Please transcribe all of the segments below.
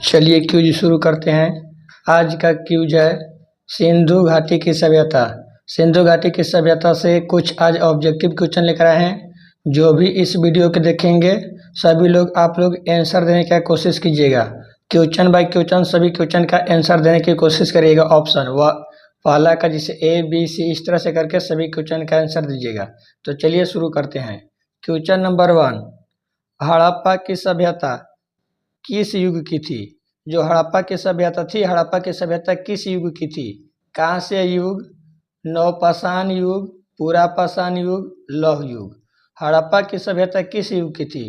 चलिए क्यूज शुरू करते हैं। आज का क्यूज है सिंधु घाटी की सभ्यता। सिंधु घाटी की सभ्यता से कुछ आज ऑब्जेक्टिव क्वेश्चन लेकर आए हैं। जो भी इस वीडियो को देखेंगे सभी लोग आप लोग आंसर देने की कोशिश कीजिएगा। क्वेश्चन बाय क्वेश्चन सभी क्वेश्चन का आंसर देने की कोशिश करिएगा। ऑप्शन व पहला का जिसे ए बी सी इस तरह से करके सभी क्वेश्चन का आंसर दीजिएगा। तो चलिए शुरू करते हैं। क्वेश्चन नंबर 1, हड़प्पा की सभ्यता किस युग की थी? जो हड़प्पा की सभ्यता थी, हड़प्पा की सभ्यता किस युग की थी? कांस्य युग, नवपाषाण युग, पुरापाषाण युग, लौह युग। हड़प्पा की सभ्यता किस युग की थी?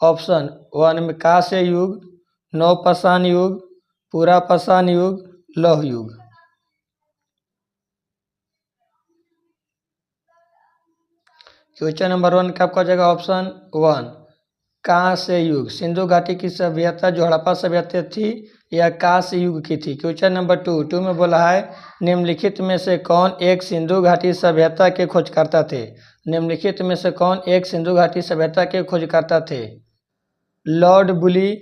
ऑप्शन 1 में कांस्य युग, नवपाषाण युग, पुरापाषाण युग, लौह युग। क्वेश्चन नंबर 1 का आपका जाएगा ऑप्शन 1 कांस्य युग। सिंधु घाटी की सभ्यता जो हड़प्पा सभ्यता थी यह कांस्य युग की थी। क्वेश्चन नंबर 2 में बोला है निम्नलिखित में से कौन एक सिंधु घाटी सभ्यता के खोजकर्ता थे? निम्नलिखित में से कौन एक सिंधु घाटी सभ्यता के खोजकर्ता थे? लॉर्ड बुली,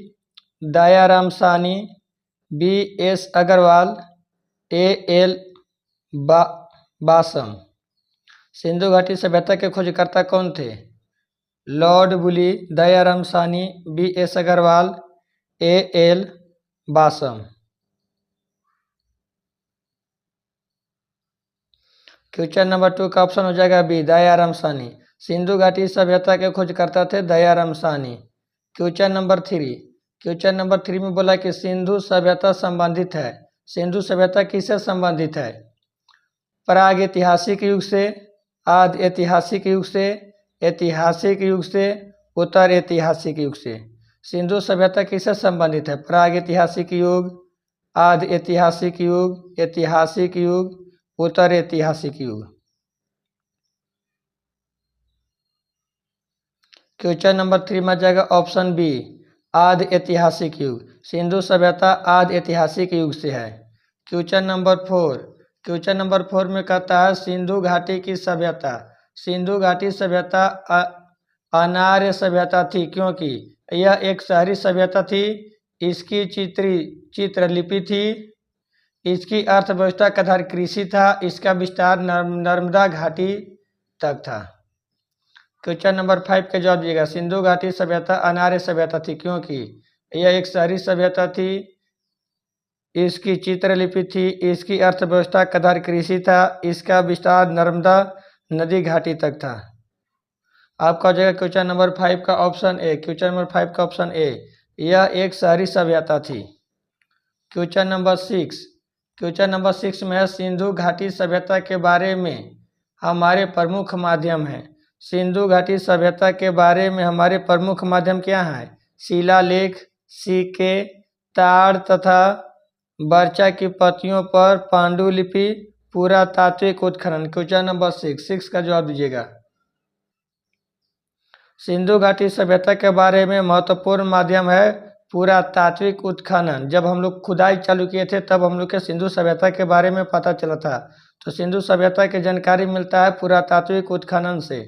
दयाराम सानी, B.S. अग्रवाल, A.L. बासम। सिंधु घाटी सभ्यता के खोजकर्ता कौन थे? लॉर्ड बुली, दयाराम सानी, B.S. Agarwal, A.L. बासम। Question number 2 का ऑप्शन हो जाएगा बी, दयाराम सानी। सिंधु घाटी सभ्यता के खोजकर्ता थे दयाराम सानी। क्वेश्चन नंबर 3 में बोला कि सिंधु सभ्यता संबंधित है। सिंधु सभ्यता किससे संबंधित है? प्राग ऐतिहासिक युग से, आदि ऐतिहासिक युग से, ऐतिहासिक युग से, उत्तर ऐतिहासिक युग से। सिंधु सभ्यता किससे संबंधित है? प्राग ऐतिहासिक युग, आदि ऐतिहासिक युग, ऐतिहासिक युग, उत्तर ऐतिहासिक युग। क्वेश्चन नंबर 3 में जाएगा ऑप्शन बी, आदि ऐतिहासिक युग। सिंधु सभ्यता आदि ऐतिहासिक युग से है। क्वेश्चन नंबर 4 में कहता है सिंधु घाटी की सभ्यता। सिंधु घाटी सभ्यता अनार्य सभ्यता थी क्योंकि यह एक शहरी सभ्यता थी। इसकी चित्रलिपि थी। इसकी अर्थव्यवस्था का आधार कृषि था। इसका विस्तार नर्मदा घाटी तक था। क्वेश्चन नंबर 5 का जवाब दिएगा। सिंधु घाटी सभ्यता अनार्य सभ्यता थी क्योंकि यह एक शहरी सभ्यता थी। इसकी चित्रलिपि थी। इसकी अर्थव्यवस्था का आधार कृषि था। इसका विस्तार नर्मदा नदी घाटी तक था। आपका हो जाएगा क्वेश्चन नंबर 5 का ऑप्शन ए। क्वेश्चन नंबर 5 का ऑप्शन ए, यह एक शहरी सभ्यता थी। क्वेश्चन नंबर 6 में है सिंधु घाटी सभ्यता के बारे में हमारे प्रमुख माध्यम हैं। सिंधु घाटी सभ्यता के बारे में हमारे प्रमुख माध्यम क्या हैं? शिलालेख, सिक्के, ताड़ तथा बर्चा की पत्तियों पर पांडुलिपि, पुरातात्विक उत्खनन। क्वेश्चन नंबर 6 का जवाब दीजिएगा। सिंधु घाटी सभ्यता के बारे में महत्वपूर्ण माध्यम है पुरातात्विक उत्खनन। जब हम लोग खुदाई चालू किए थे तब हम लोग के सिंधु सभ्यता के बारे में पता चला था। तो सिंधु सभ्यता की जानकारी मिलता है पुरातात्विक उत्खनन से।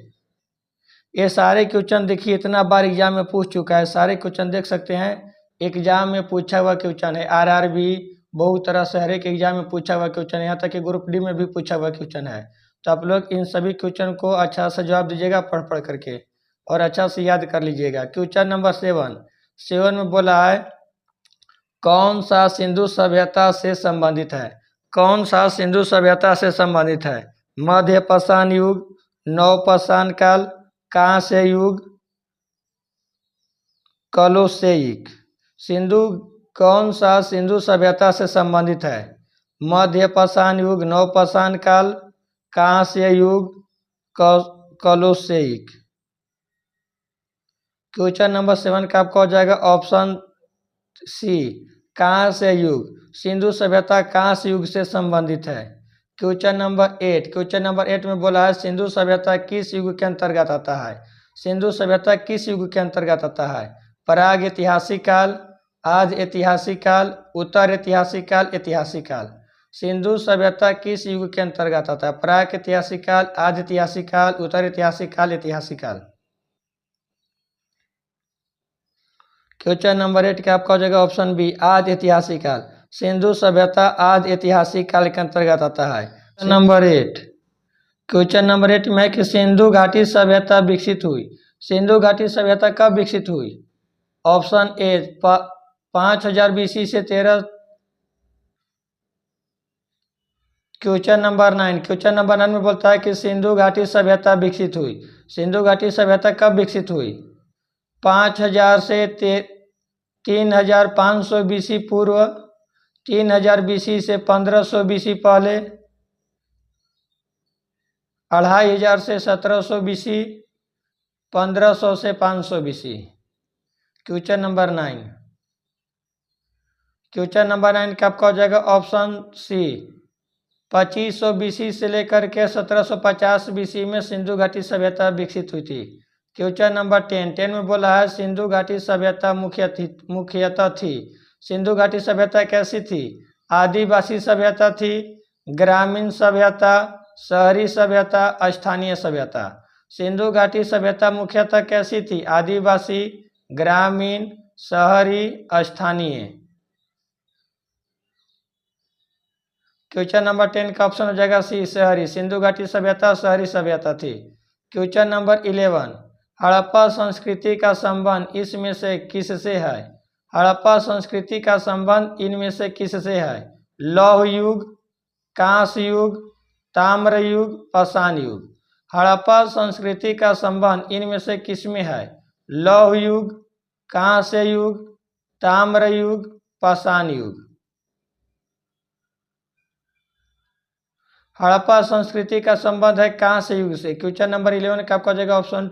ये सारे क्वेश्चन देखिए इतना बार एग्जाम में पूछ चुका है। सारे क्वेश्चन देख सकते हैं, एग्जाम में पूछा हुआ क्वेश्चन है। RRB बहुत तरह से हर एक एग्जाम में पूछा हुआ क्वेश्चन है। यहाँ तक कि ग्रुप डी में भी पूछा हुआ क्वेश्चन है। तो आप लोग इन सभी क्वेश्चन को अच्छा से जवाब दीजिएगा पढ़ करके और अच्छा से याद कर लीजिएगा। क्वेश्चन नंबर 7 में बोला है कौन सा सिंधु सभ्यता से संबंधित है? कौन सा सिंधु सभ्यता से संबंधित है? मध्यपाषाण युग, नवपाषाण काल, कांस्य युग, कलोसेइक। कौन सा सिंधु सभ्यता से संबंधित है? मध्यपाषाण युग, नवपाषाण काल, कांस्य युग, कलोसेइक। क्वेश्चन नंबर 7 का आपका हो जाएगा ऑप्शन सी, कांस्य युग। सिंधु सभ्यता कांस्य युग से संबंधित है। क्वेश्चन नंबर 8 में बोला है सिंधु सभ्यता किस युग के अंतर्गत आता है? सिंधु सभ्यता किस युग के अंतर्गत आता है? प्राग ऐतिहासिक काल, आदि ऐतिहासिक काल, उत्तर ऐतिहासिक काल, ऐतिहासिक काल। सिंधु सभ्यता किस युग के अंतर्गत आता है? प्राग ऐतिहासिक काल, आदि ऐतिहासिक काल, उत्तर ऐतिहासिक काल, ऐतिहासिक काल। क्वेश्चन नंबर 8 का आपका हो जाएगा ऑप्शन बी आदि ऐतिहासिक काल। सिंधु सभ्यता आदि ऐतिहासिक काल के अंतर्गत आता है। क्वेश्चन नंबर 8 में कि सिंधु घाटी सभ्यता विकसित हुई। सिंधु घाटी सभ्यता कब विकसित हुई? ऑप्शन ए 5000 BC से 13। क्वेश्चन नंबर 9 में बोलता है कि सिंधु घाटी सभ्यता विकसित हुई। सिंधु घाटी सभ्यता कब विकसित हुई? 5000 से 3500 BC पूर्व, 3000 BC से 1500 BC पहले, 2500 से 1700 BC, 1500 से 500 BC। क्वेश्चन नंबर 9 का आपका हो जाएगा ऑप्शन सी 2500 BC से लेकर के 1750 BC में सिंधु घाटी सभ्यता विकसित हुई थी। क्वेश्चन नंबर 10 में बोला है सिंधु घाटी सभ्यता मुख्यतः थी। सिंधु घाटी सभ्यता कैसी थी? आदिवासी सभ्यता थी, ग्रामीण सभ्यता, शहरी सभ्यता, स्थानीय सभ्यता। सिंधु घाटी सभ्यता मुख्यतः कैसी थी? आदिवासी, ग्रामीण, शहरी, स्थानीय। क्वेश्चन नंबर 10 का ऑप्शन हो जाएगा सी शहरी। सिंधु घाटी सभ्यता शहरी सभ्यता थी। क्वेश्चन नंबर 11 हड़प्पा संस्कृति का संबंध इसमें से किससे है? हड़प्पा संस्कृति का संबंध इनमें से किससे है? लौह युग, कांस्य युग, ताम्र युग, पाषाण युग। हड़प्पा संस्कृति का संबंध इनमें से किसमें है? लौह युग, कांस्य युग, ताम्र युग, पाषाण युग। हड़प्पा संस्कृति का संबंध है कांस्य युग से। क्वेश्चन नंबर 11 का आपका जाएगा ऑप्शन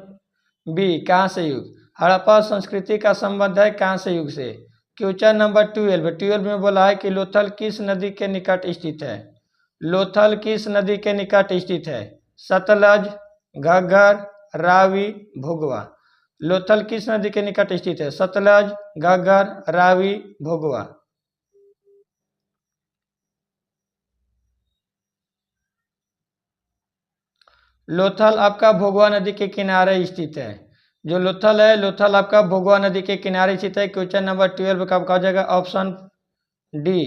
बी कांस्य युग। हड़प्पा संस्कृति का संबंध है कांस्य युग से। क्वेश्चन नंबर 12 में बोला है कि लोथल किस नदी के निकट स्थित है? लोथल किस नदी के निकट स्थित है? सतलज, घग्गर, रावी, भोगवा। लोथल किस नदी के निकट स्थित है? सतलज, घग्गर, रावी, भोगवा। लोथल आपका भोगवा नदी के किनारे स्थित है। जो लोथल है, लोथल आपका भोगवा नदी के किनारे स्थित है। क्वेश्चन नंबर 12 का आपका हो जाएगा ऑप्शन डी।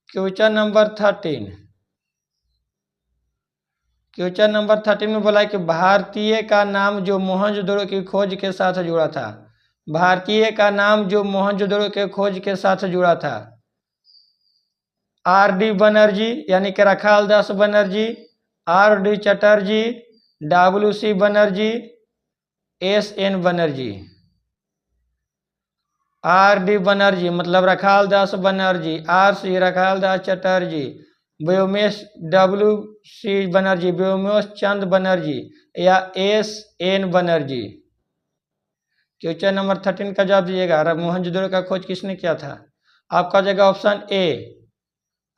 क्वेश्चन नंबर 13 में बोला है कि भारतीय का नाम जो मोहनजोदड़ो की खोज के साथ जुड़ा था। भारतीय का नाम जो मोहनजोदड़ो के खोज के साथ जुड़ा था। R.D. बनर्जी यानी कि रखाल दास Banerjee, R.D. Chatterjee, W.C. Banerjee, S.N. Banerjee. R.D. Banerjee मतलब रखाल दास बनर्जी, R.C. रखाल दास चटर्जी, व्योमेश W.C. बनर्जी, व्योमेश चंद बनर्जी या S.N. बनर्जी। क्वेश्चन नंबर 13 का जवाब दीजिएगा। मोहनजोदड़ो का खोज किसने किया था? आपका जगह ऑप्शन ए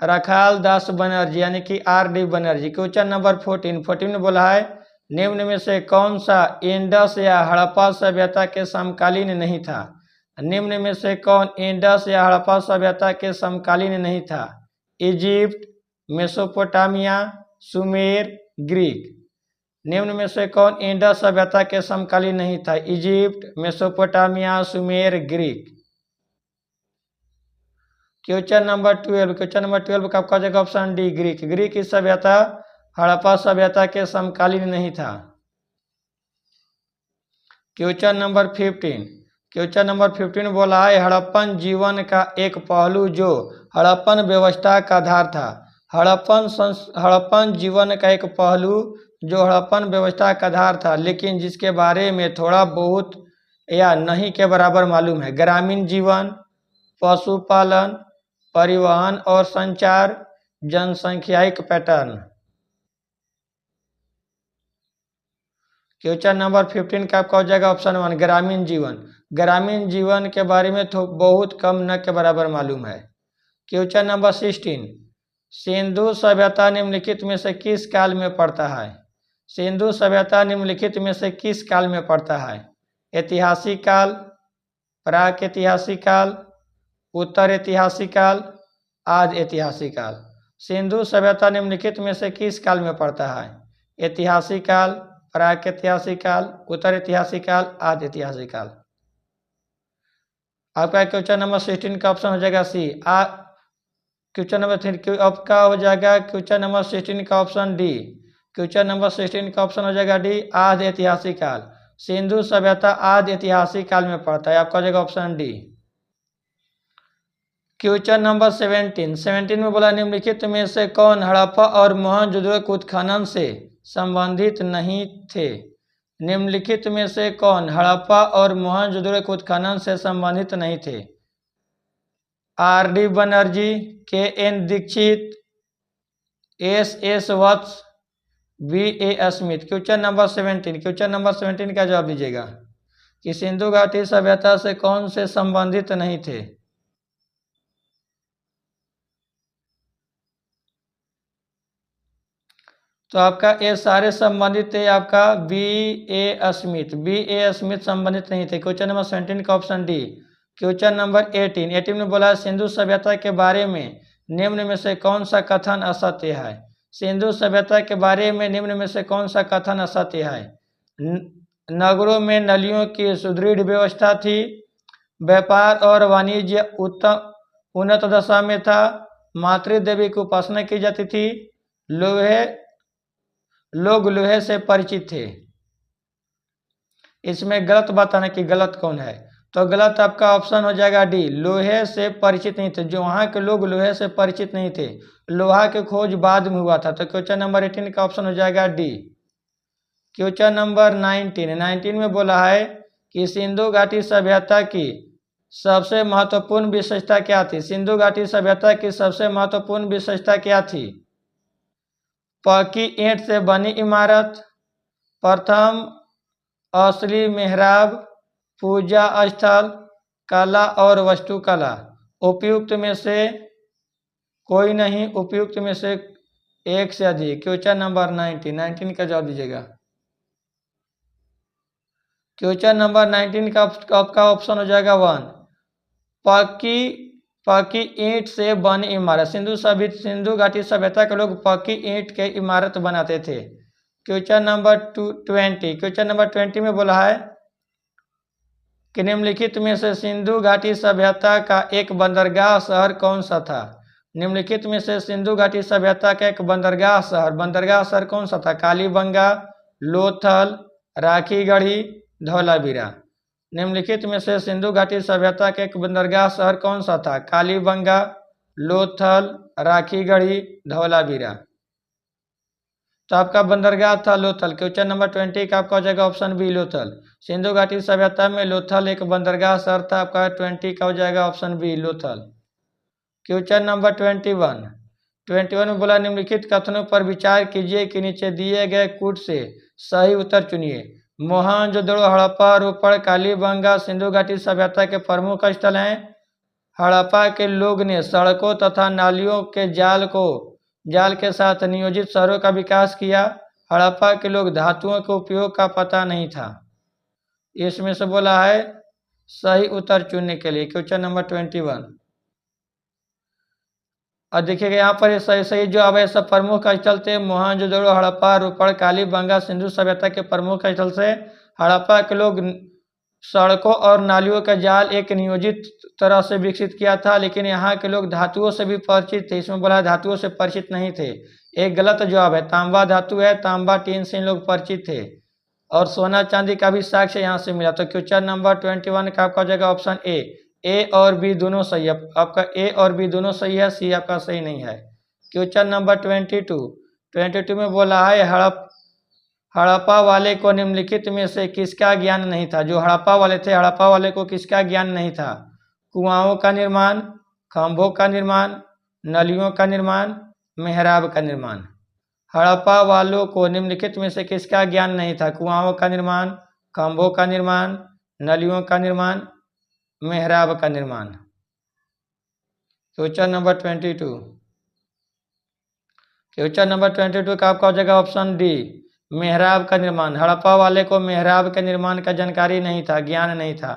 रखाल दास बनर्जी यानी कि R.D. बनर्जी। क्वेश्चन नंबर 14 में बोला है निम्न में से कौन सा इंडस या हड़प्पा सभ्यता के समकालीन नहीं था? निम्न में से कौन इंडस या हड़प्पा सभ्यता के समकालीन नहीं था? Egypt, Mesopotamia, Sumer, Greek. निम्न में से कौन इंडस सभ्यता के समकालीन नहीं था? Egypt, Mesopotamia, Sumer, Greek. Question number 12 का आपका जगह ऑप्शन डी ग्रीक। ग्रीक की सभ्यता हड़प्पा सभ्यता के समकालीन नहीं था। क्वेश्चन नंबर 15 में बोला है हड़प्पन जीवन का एक पहलू जो हड़प्पन व्यवस्था का आधार था। हड़प्पन जीवन का एक पहलू जो हड़प्पन व्यवस्था का आधार था लेकिन जिसके बारे में थोड़ा बहुत या नहीं के बराबर मालूम है। ग्रामीण जीवन, पशुपालन, परिवहन और संचार, जनसंख्यायिक पैटर्न। क्वेश्चन नंबर 15 का आपका हो जाएगा ऑप्शन 1 ग्रामीण जीवन। ग्रामीण जीवन के बारे में तो बहुत कम न के बराबर मालूम है। क्वेश्चन नंबर 16 सिंधु सभ्यता निम्नलिखित में से किस काल में पड़ता है? सिंधु सभ्यता निम्नलिखित में से किस काल में पड़ता है? ऐतिहासिक काल, प्राक ऐतिहासिक काल, उत्तर ऐतिहासिक काल, आदि ऐतिहासिक काल। सिंधु सभ्यता निम्नलिखित में से किस काल में पड़ता है? ऐतिहासिक काल, प्राक ऐतिहासिक काल, उत्तर ऐतिहासिक काल, आदि ऐतिहासिक काल। आपका क्वेश्चन नंबर 16 का ऑप्शन हो जाएगा सी। क्वेश्चन नंबर 3 आपका हो जाएगा क्वेश्चन नंबर 16 का ऑप्शन डी। क्वेश्चन नंबर 16 का ऑप्शन हो जाएगा डी, आदि ऐतिहासिक काल। सिंधु सभ्यता आदि ऐतिहासिक काल में पड़ता है, आपका हो जाएगा ऑप्शन डी। क्वेश्चन नंबर 17 में बोला निम्नलिखित में से कौन हड़प्पा और मोहनजोदड़ो के उत्खनन से संबंधित नहीं थे। निम्नलिखित में से कौन हड़प्पा और मोहनजोदड़ो के उत्खनन से संबंधित नहीं थे। R D. Banerjee, K N. Dikshit, S S. Vats, V.A. Smith. Question number 17 का जवाब दीजिएगा कि सिंधु घाटी सभ्यता से कौन से संबंधित नहीं थे। तो आपका ये सारे संबंधित थे, आपका V.A. स्मिथ संबंधित नहीं थे। क्वेश्चन नंबर 17 का ऑप्शन डी। क्वेश्चन नंबर 18 में बोला सिंधु सभ्यता के बारे में निम्न में से कौन सा कथन असत्य है। सिंधु सभ्यता के बारे में निम्न में से कौन सा कथन असत्य है। नगरों में नलियों की सुदृढ़ व्यवस्था थी, व्यापार और वाणिज्य उत्तम उन्नत दशा में था, मातृदेवी की उपासना की जाती थी, लोग लोहे से परिचित थे। इसमें गलत बताना कि गलत कौन है, तो गलत आपका ऑप्शन हो जाएगा डी, लोहे से परिचित नहीं थे। जो वहाँ के लोग लोहे से परिचित नहीं थे, लोहा की खोज बाद में हुआ था। तो क्वेश्चन नंबर 18 का ऑप्शन हो जाएगा डी। क्वेश्चन नंबर 19 में बोला है कि सिंधु घाटी सभ्यता की सबसे महत्वपूर्ण विशेषता क्या थी। सिंधु घाटी सभ्यता की सबसे महत्वपूर्ण विशेषता क्या थी। पक्की ईंट से बनी इमारत, प्रथम असली मेहराब, पूजा स्थल, कला और वास्तुकला। उपयुक्त में से कोई नहीं, उपयुक्त में से एक से अधिक। क्वेश्चन नंबर 19 का जवाब दीजिएगा। क्वेश्चन नंबर 19 का आपका ऑप्शन हो जाएगा 1, पक्की ईंट से बनी इमारत। सिंधु घाटी सभ्यता के लोग पक्की ईंट के इमारत बनाते थे। क्वेश्चन नंबर 20 में बोला है कि निम्नलिखित में से सिंधु घाटी सभ्यता का एक बंदरगाह शहर कौन सा था। निम्नलिखित में से सिंधु घाटी सभ्यता का एक बंदरगाह शहर कौन सा था। कालीबंगा, लोथल, राखीगढ़ी, धौलावीरा। निम्नलिखित में से सिंधु घाटी सभ्यता का एक बंदरगाह शहर कौन सा था। कालीबंगा, लोथल, राखीगढ़ी, धौलावीरा। तो आपका बंदरगाह था लोथल। क्वेश्चन नंबर 20 का आपका हो जाएगा ऑप्शन बी, लोथल। सिंधु घाटी सभ्यता में लोथल एक बंदरगाह शहर था। आपका 20 का हो जाएगा option B, Lothal. Question number 21 में बोला निम्नलिखित कथनों पर विचार कीजिए कि नीचे दिए गए कूट से सही उत्तर चुनिए। मोहनजोदड़ो, हड़प्पा, रोपड़, कालीबंगा सिंधु घाटी सभ्यता के प्रमुख स्थल हैं। हड़प्पा के लोग ने सड़कों तथा नालियों के जाल के साथ नियोजित शहरों का विकास किया। हड़प्पा के लोग धातुओं के उपयोग का पता नहीं था। इसमें से बोला है सही उत्तर चुनने के लिए क्वेश्चन नंबर 21। और देखिएगा यहाँ पर सही जवाब है सब प्रमुख स्थल थे मोहनजोदड़ो, हड़प्पा, रोपड़, कालीबंगा सिंधु सभ्यता के प्रमुख स्थल से। हड़प्पा के लोग सड़कों और नालियों का जाल एक नियोजित तरह से विकसित किया था, लेकिन यहाँ के लोग धातुओं से भी परिचित थे। इसमें बोला धातुओं से परिचित नहीं थे, एक गलत जवाब है। तांबा धातु है, तांबा टीन से इन लोग परिचित थे, और सोना चांदी का भी साक्ष्य यहाँ से मिला। तो क्वेश्चन नंबर 21 का आपका हो जाएगा ऑप्शन ए और बी दोनों सही है। आपका ए और बी दोनों सही है, सी आपका सही नहीं है। क्वेश्चन नंबर 22 में बोला है हड़प्पा वाले को निम्नलिखित में से किसका ज्ञान नहीं था। जो हड़प्पा वाले थे, हड़प्पा वाले को किसका ज्ञान नहीं था। कुआओं का निर्माण, खंभों का निर्माण, नलियों का निर्माण, मेहराब का निर्माण। हड़प्पा वालों को निम्नलिखित में से किसका ज्ञान नहीं था। कुआओं का निर्माण, खंभों का निर्माण, नलियों का निर्माण, मेहराब का निर्माण। क्वेश्चन नंबर 22 का आपका हो जाएगा ऑप्शन डी, मेहराब का निर्माण। हड़प्पा वाले को मेहराब के निर्माण का जानकारी नहीं था, ज्ञान नहीं था।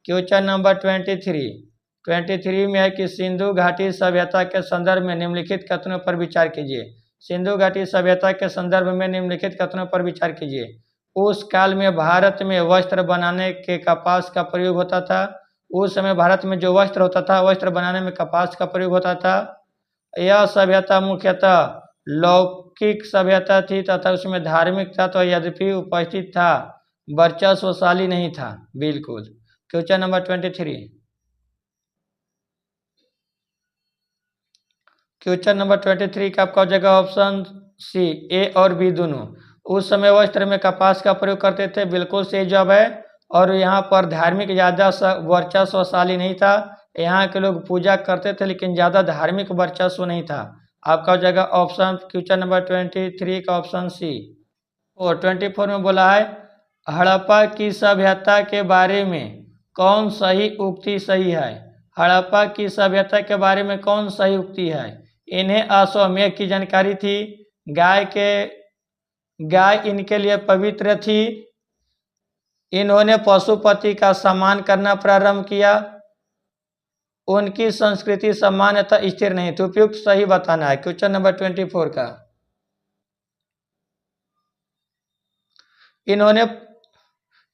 क्वेश्चन नंबर 23 में है कि सिंधु घाटी सभ्यता के संदर्भ में निम्नलिखित कथनों पर विचार कीजिए। सिंधु घाटी सभ्यता के संदर्भ में निम्नलिखित कथनों पर विचार कीजिए। उस काल में भारत में वस्त्र बनाने के कपास का प्रयोग होता था। उस समय भारत में जो वस्त्र होता था, वस्त्र बनाने में कपास का प्रयोग होता था। यह सभ्यता मुख्यतः लौकिक सभ्यता थी तथा उसमें धार्मिक था तो यद्यपि उपस्थित था, वर्चस्वशाली नहीं था। बिल्कुल। Question number 23। क्वेश्चन नंबर 23 का आपका हो जाएगा ऑप्शन सी, ए और बी दोनों। उस समय वस्त्र में कपास का प्रयोग करते थे, बिल्कुल सही जवाब है। और यहाँ पर धार्मिक ज़्यादा वर्चस्वशाली नहीं था। यहाँ के लोग पूजा करते थे लेकिन ज़्यादा धार्मिक वर्चस्व नहीं था। आपका हो जाएगा ऑप्शन क्वेश्चन नंबर 23 का ऑप्शन सी। और 24 में बोला है हड़प्पा की सभ्यता के बारे में कौन सही उक्ति सही है। हड़प्पा की सभ्यता के बारे में कौन सही उक्ति है। इन्हें अश्वमेध की जानकारी थी। गाय इनके लिए पवित्र थी। इन्होंने पशुपति का सम्मान करना प्रारंभ किया। उनकी संस्कृति सामान्यतः स्थिर नहीं थी। उपयुक्त सही बताना है क्वेश्चन नंबर 24 का।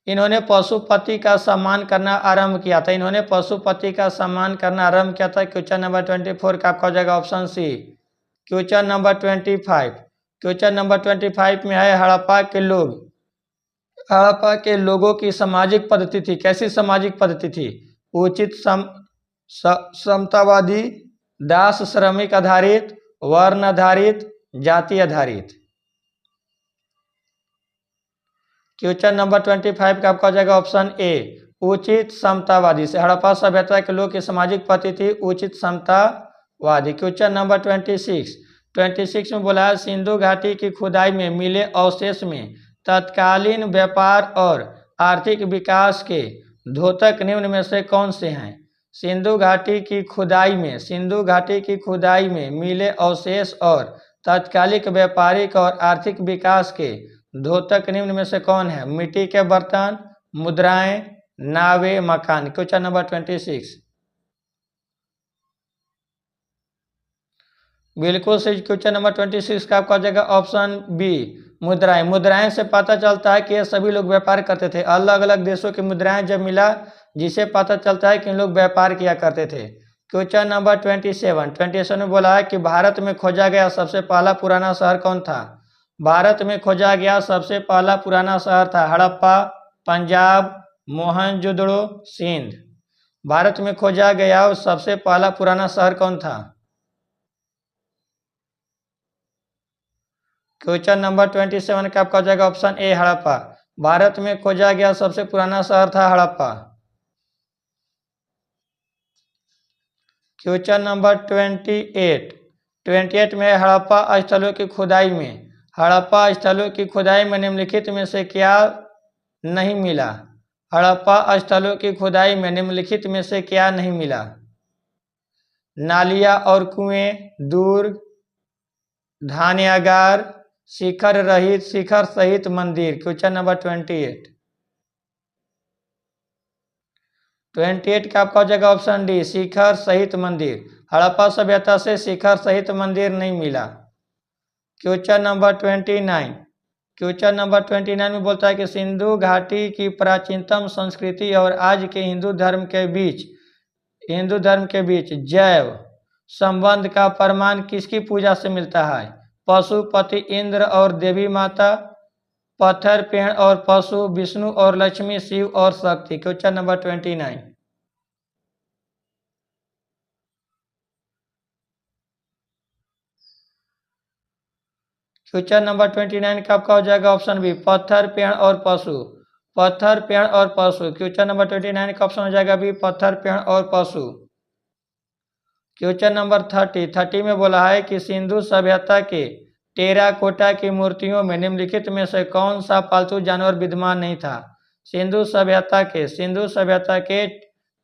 इन्होंने पशुपति का सम्मान करना आरंभ किया था। इन्होंने पशुपति का सम्मान करना आरंभ किया था। क्वेश्चन नंबर 24 का आपका हो जाएगा option C. Question number 25। Question number 25 में है हड़प्पा के लोगों की सामाजिक पद्धति थी। कैसी सामाजिक पद्धति थी। उचित समतावादी, दास श्रमिक आधारित, वर्ण आधारित, जाति आधारित। क्वेश्चन नंबर 25 का आपका हो जाएगा ऑप्शन ए, उचित समतावादी से। हड़प्पा सभ्यता के लोग की सामाजिक पद्धति थी उचित समतावादी। क्वेश्चन नंबर 26 में बोला है सिंधु घाटी की खुदाई में मिले अवशेष में तत्कालीन व्यापार और आर्थिक विकास के द्योतक निम्न में से कौन से हैं। सिंधु घाटी की खुदाई में मिले अवशेष और तत्कालिक व्यापारिक और आर्थिक विकास के द्योतक निम्न में से कौन है। मिट्टी के बर्तन, मुद्राएं, नावें, मकान। Question number 26। बिल्कुल सही। क्वेश्चन नंबर 26 का आपका हो जाएगा ऑप्शन बी, मुद्राएं। मुद्राएं से पता चलता है कि ये सभी लोग व्यापार करते थे। अलग अलग देशों की मुद्राएं जब मिला जिसे पता चलता है कि इन लोग व्यापार किया करते थे। क्वेश्चन नंबर 27 में बोला है कि भारत में खोजा गया सबसे पहला पुराना शहर कौन था। भारत में खोजा गया सबसे पहला पुराना शहर था हड़प्पा, पंजाब, मोहनजोदड़ो, सिंध। भारत में खोजा गया सबसे पहला पुराना शहर कौन था। क्वेश्चन नंबर 27 का आपका हो जाएगा ऑप्शन ए, हड़प्पा। भारत में खोजा गया सबसे पुराना शहर था हड़प्पा। क्वेश्चन नंबर 28 में हड़प्पा स्थलों की खुदाई में निम्नलिखित में से क्या नहीं मिला। हड़प्पा स्थलों की खुदाई में निम्नलिखित में से क्या नहीं मिला। नालियां और कुएं, दुर्ग, धान्यागार, शिखर सहित मंदिर। क्वेश्चन नंबर 28 का आपका हो जाएगा ऑप्शन डी, शिखर सहित मंदिर। हड़प्पा सभ्यता से शिखर सहित मंदिर नहीं मिला। क्वेश्चन नंबर 29 में बोलता है कि सिंधु घाटी की प्राचीनतम संस्कृति और आज के हिंदू धर्म के बीच जैव संबंध का प्रमाण किसकी पूजा से मिलता है। पशुपति इंद्र और देवी माता, पत्थर, पेड़ और पशु, विष्णु और लक्ष्मी, शिव और शक्ति। Question number 29। क्वेश्चन नंबर 29 का आपका हो जाएगा ऑप्शन बी, पत्थर, पेड़ और पशु। क्वेश्चन नंबर 29 का ऑप्शन हो जाएगा बी, पत्थर, पेड़ और पशु। क्वेश्चन नंबर 30 में बोला है कि सिंधु सभ्यता के टेराकोटा की मूर्तियों में निम्नलिखित में से कौन सा पालतू जानवर विद्यमान नहीं था। सिंधु सभ्यता के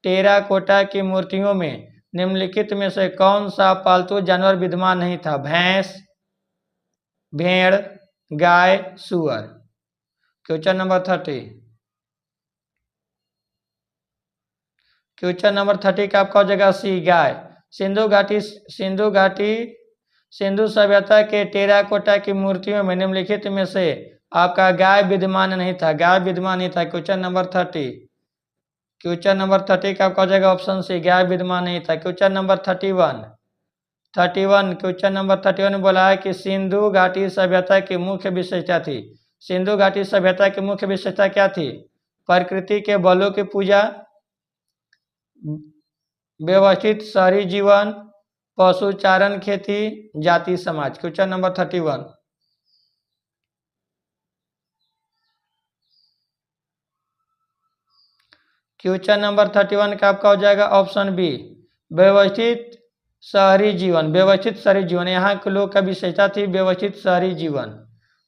टेराकोटा की मूर्तियों में निम्नलिखित में से कौन सा पालतू जानवर विद्यमान नहीं था। भैंस, भेड़, गाय, सुअर। क्वेश्चन नंबर 30 का आपका हो जाएगा सी, गाय। सिंधु सभ्यता के टेराकोटा की मूर्तियों में निम्नलिखित में से आपका गाय विद्यमान नहीं था। Question number 30। क्वेश्चन नंबर 30 का आपका हो जाएगा ऑप्शन सी, गाय विद्यमान नहीं था। क्वेश्चन नंबर 31 क्वेश्चन नंबर 31 में बोला है कि सिंधु घाटी सभ्यता की मुख्य विशेषता थी। सिंधु घाटी सभ्यता की मुख्य विशेषता क्या थी? प्रकृति के बलों की पूजा, व्यवस्थित शहरी जीवन, पशुचारण, खेती, जाति समाज। Question number 31। क्वेश्चन नंबर 31 का आपका हो जाएगा ऑप्शन बी, व्यवस्थित शहरी जीवन। व्यवस्थित शहरी जीवन, यहाँ के लोग का विशेषता थी व्यवस्थित शहरी जीवन।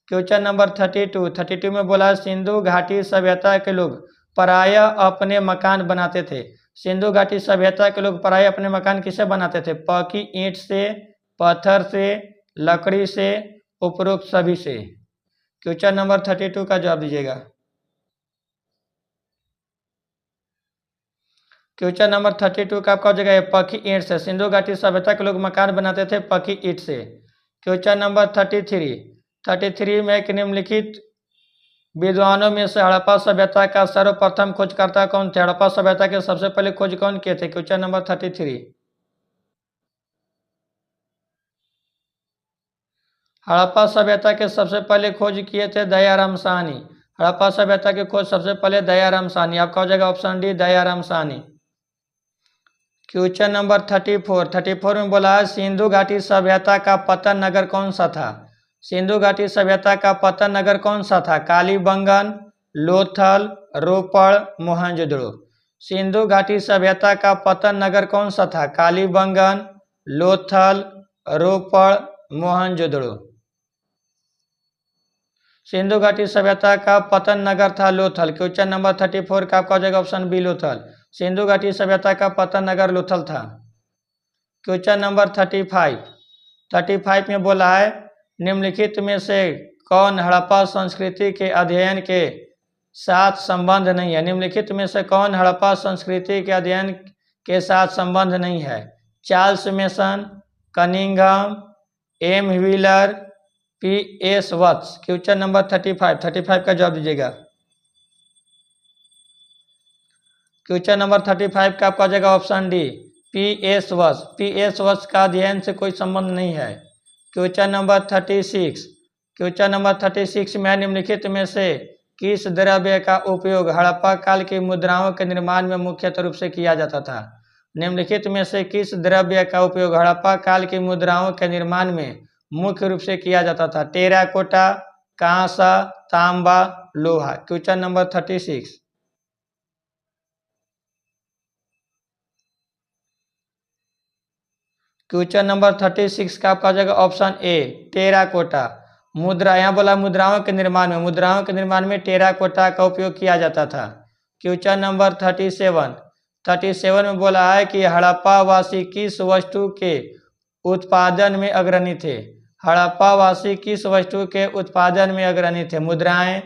क्वेश्चन नंबर 32 में बोला सिंधु घाटी सभ्यता के लोग प्रायः अपने मकान बनाते थे। सिंधु घाटी सभ्यता के लोग प्रायः अपने मकान किससे बनाते थे? पक्की ईंट से, पत्थर से, लकड़ी से, उपरोक्त सभी से। क्वेश्चन नंबर 32 का जवाब दीजिएगा। क्वेश्चन नंबर 32 का आपका हो जाएगा पक्की ईंट से। सिंधु घाटी सभ्यता के लोग मकान बनाते थे पक्की ईंट से। क्वेश्चन नंबर 33 में एक निम्नलिखित विद्वानों में से हड़प्पा सभ्यता का सर्वप्रथम खोजकर्ता कौन थे? हड़प्पा सभ्यता के सबसे पहले खोज कौन किए थे? Question number 33। हड़प्पा सभ्यता के सबसे पहले खोज किए थे दयाराम साहनी। हड़प्पा सभ्यता के खोज सबसे पहले दयाराम साहनी। आपका हो जाएगा option D, Dayaram Sahni. Question number 34 में बोला है सिंधु घाटी सभ्यता का पतन नगर कौन सा था? सिंधु घाटी सभ्यता का पतन नगर कौन सा था? कालीबंगन, लोथल, रोपड़, मोहनजोदड़ो। सिंधु घाटी सभ्यता का पतन नगर कौन सा था? कालीबंगन, लोथल, रोपड़, मोहनजोदड़ो। सिंधु घाटी सभ्यता का पतन नगर था लोथल। क्वेश्चन नंबर 34 का आपका हो जाएगा ऑप्शन बी, लोथल। सिंधु घाटी सभ्यता का पतन नगर लोथल था। क्वेश्चन नंबर 35 में बोला है निम्नलिखित में से कौन हड़प्पा संस्कृति के अध्ययन के साथ संबंध नहीं है? निम्नलिखित में से कौन हड़प्पा संस्कृति के अध्ययन के साथ संबंध नहीं है? Charles Masson, Cunningham, M Wheeler, P.S. Vats. Question number 35 का जवाब दीजिएगा। क्वेश्चन नंबर 35 का आपका जाएगा ऑप्शन डी, P.S. वत्स। P.S. वत्स का अध्ययन से कोई संबंध नहीं है। क्वेश्चन नंबर 36 में निम्नलिखित में से किस द्रव्य का उपयोग हड़प्पा काल की मुद्राओं के निर्माण में मुख्यतः रूप से किया जाता था? निम्नलिखित में से किस द्रव्य का उपयोग हड़प्पा काल की मुद्राओं के निर्माण में मुख्य रूप से किया जाता था? टेराकोटा, कांसा, तांबा, लोहा। Question number 36। क्वेश्चन नंबर 36 का आपका हो जाएगा ऑप्शन ए, टेराकोटा। मुद्रा, यहाँ बोला मुद्राओं के निर्माण में टेराकोटा का उपयोग किया जाता था। क्वेश्चन नंबर 37 में बोला है कि हड़प्पा वासी किस वस्तु के उत्पादन में अग्रणी थे? हड़प्पा वासी किस वस्तु के उत्पादन में अग्रणी थे? मुद्राएं,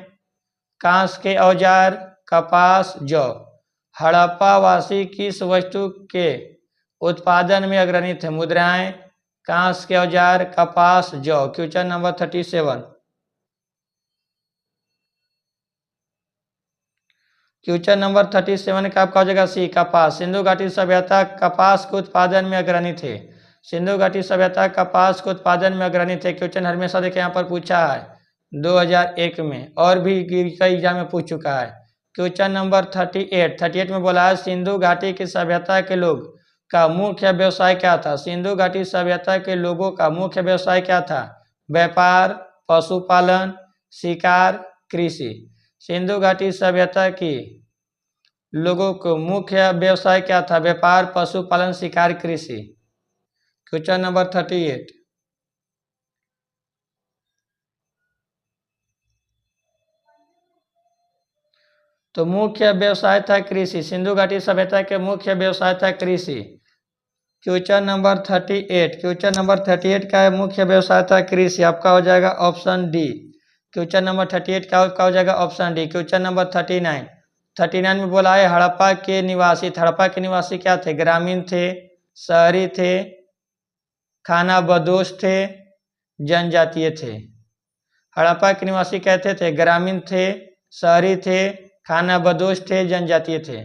कांस के औजार, कपास, जौ। हड़प्पा वासी किस वस्तु के उत्पादन में अग्रणी थे? मुद्राएं, कांस के औजार, कपास, जौ। Question number 37। क्वेश्चन नंबर 37 का आपका हो जाएगा सी, कपास। सिंधु घाटी सभ्यता कपास के उत्पादन में अग्रणी थे। सिंधु घाटी सभ्यता कपास के उत्पादन में अग्रणी थे। क्वेश्चन हमेशा देखिए यहाँ पर पूछा है 2001 में, और भी कई एग्जाम में पूछ चुका है। क्वेश्चन नंबर 38 में बोला है सिंधु घाटी की सभ्यता के लोग का मुख्य व्यवसाय क्या था? सिंधु घाटी सभ्यता के लोगों का मुख्य व्यवसाय क्या था? व्यापार, पशुपालन, शिकार, कृषि। सिंधु घाटी सभ्यता की लोगों को मुख्य व्यवसाय क्या था? व्यापार, पशुपालन, शिकार, कृषि। Question number 38। तो मुख्य व्यवसाय था कृषि। सिंधु घाटी सभ्यता के मुख्य व्यवसाय था कृषि। क्वेश्चन नंबर 38 का मुख्य व्यवसाय था कृषि। आपका हो जाएगा ऑप्शन डी। क्वेश्चन नंबर 38 का हो जाएगा ऑप्शन डी। क्वेश्चन नंबर 39 में बोला है हड़प्पा के निवासी क्या थे? ग्रामीण थे, शहरी थे, खानाबदोश थे, जनजातीय थे। हड़प्पा के निवासी कहते थे ग्रामीण थे, शहरी थे, खानाबदोश थे, जनजातीय थे।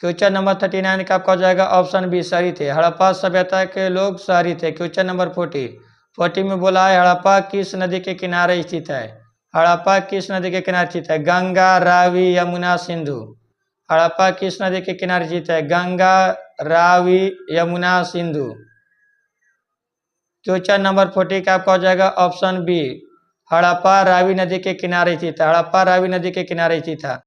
क्वेश्चन नंबर 39 का आपका हो जाएगा ऑप्शन बी शहरी थे। हड़प्पा सभ्यता के लोग शहरी थे। क्वेश्चन नंबर 40 में बोला है हड़प्पा किस नदी के किनारे स्थित है। हड़प्पा किस नदी के किनारे स्थित है। गंगा, रावी, यमुना, सिंधु। हड़प्पा किस नदी के किनारे स्थित है। गंगा, रावी, यमुना, सिंधु। क्वेश्चन नंबर 40 का आपका हो जाएगा ऑप्शन बी हड़प्पा रावी नदी के किनारे स्थित है। हड़प्पा रावी नदी के किनारे स्थित था।